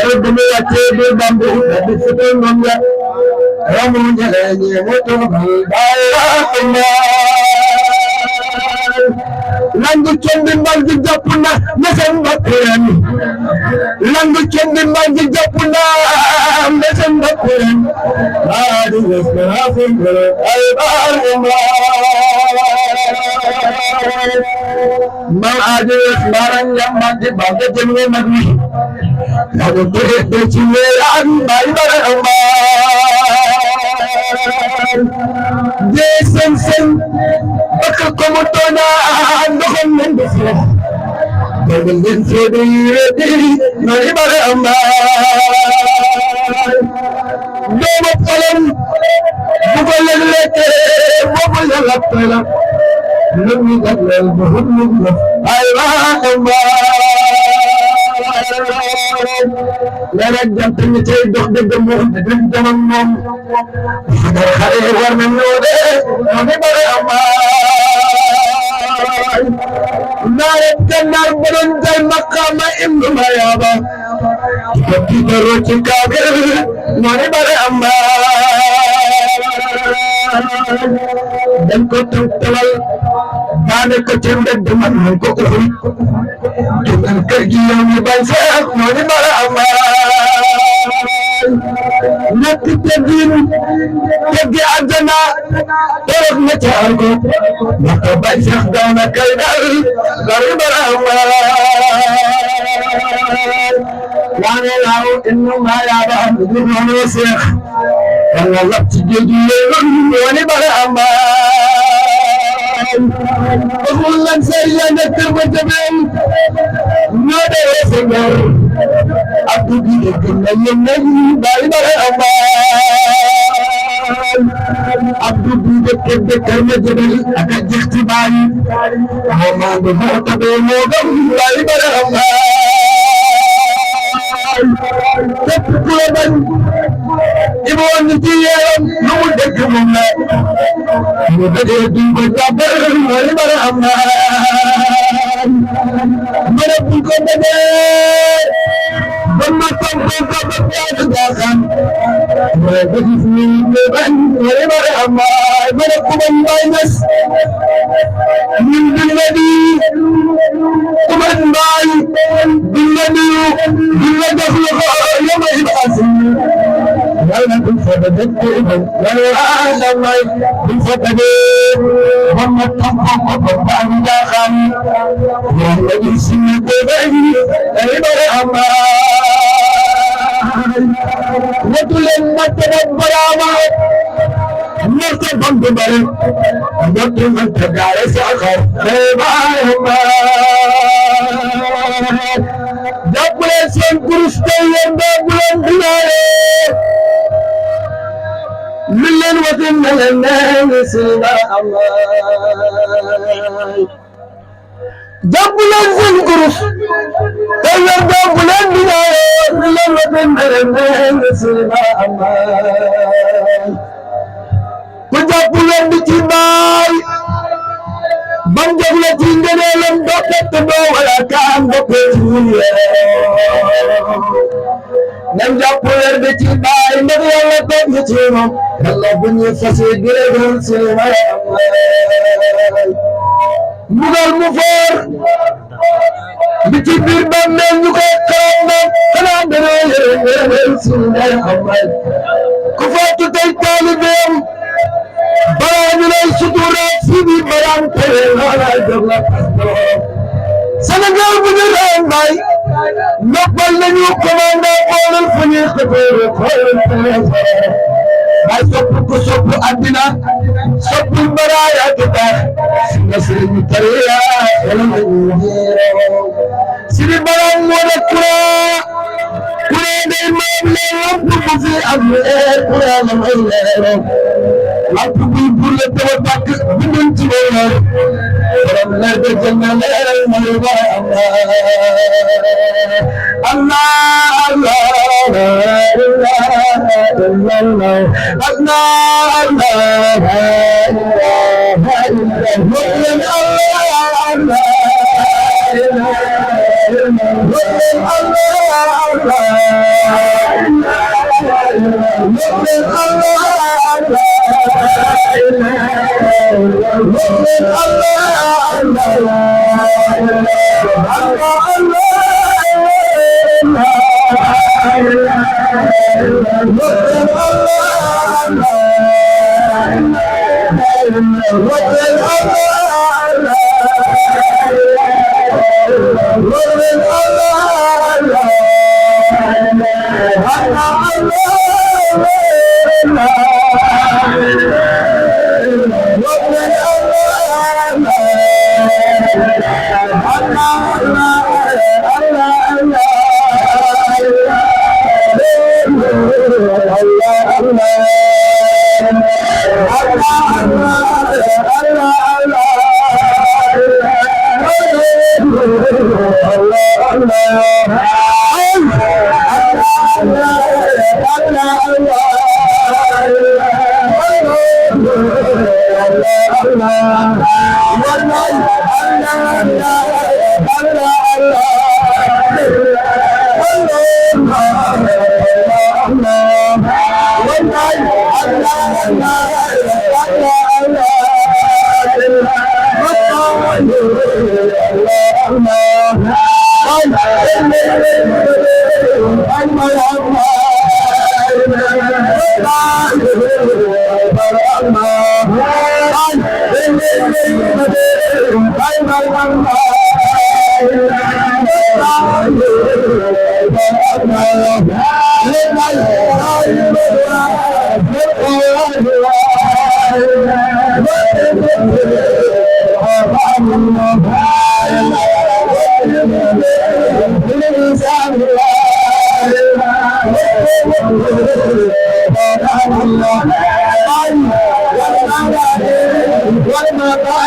Terima kasih bambu dari sebelumnya. Kamu jalannya motor bayar. Langu kendi mbangi japuna mesen bakuren. Langu kendi mbangi japuna mesen bakuren. Adu esmerafin bere aybar ma adu esmaran yang mandi bangke jemwe magni. Lagu tere cimeran baybar Jason sen bakal komotona ndoxam men defo dogal len fodi diri mari bare amma domo kolam bugal len leke bobo yalla tala nami dalal bohum ay wa amma لا رجعت المتي دخل الدموع بدون دموع حضر خير ومن نوره ونبر أمان لا يبتنى بدون ذي مقام إمن ما يابا تبكي دروك كابر ونبر أمان dan ko tawal dane ko cende man ko ko dengan kerja yang banyak mari bara amal nak tegin tegi adana terus mecago maka banyak dana kaidal mari bara amal wana lau inna ma ya ba dunu syekh Allah tijidi mari bara amal Bulan saya nak terjebak, nada segar. Aku dikenal yang baik amal. Aku dikenal kerana jadi agak jahtiban. Amal bermata bermodal baik amal. Kepukulan ibu wanita yang muda kemana? Muda dia berkabar mari bara amal. Mari bukan benda. Bermacam berkabar berdagang. Mari berjiban mari bara amal. Mari kuman minus. Min Nabi kuman baik. Bin Nabi يوم الحسن ولا بالفضل ولا عالم بالفضل هم الطبق وقطعوا داخل وهم يسمى ببعي عبر أمان وتلما تنبر أمان مرتبا ببعي وتلما تقارس أخر عبر أمان Bulan sen kurustai yang bulan dinare, milen watin milen sila Allah. Bulan sen kurus, yang bulan dinare, milen watin milen sila Allah. Bulan dicibai. Banjak la tinggal dalam doket terbawa kan doket Nam japuler dicibai dari Allah tak dicima Allah bunyi fasih geregan selama Mugal mufar dicibir bandang juga kerana kena beregan selama Kufatu talibim Baranilay suturat sini barang terlalu gelap. Senegal beneran baik. Nopal lagi komanda polisi punya kebetulan. Baik sopu adina, sopu beraya kita. Sini teriya, sini barang muda kura dari mana lampu buzi amir kura namanya. Aku bulan terbaik bulan ciler, orang lagi jangan merubah Allah, Allah, Allah, Allah, Allah,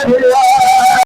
What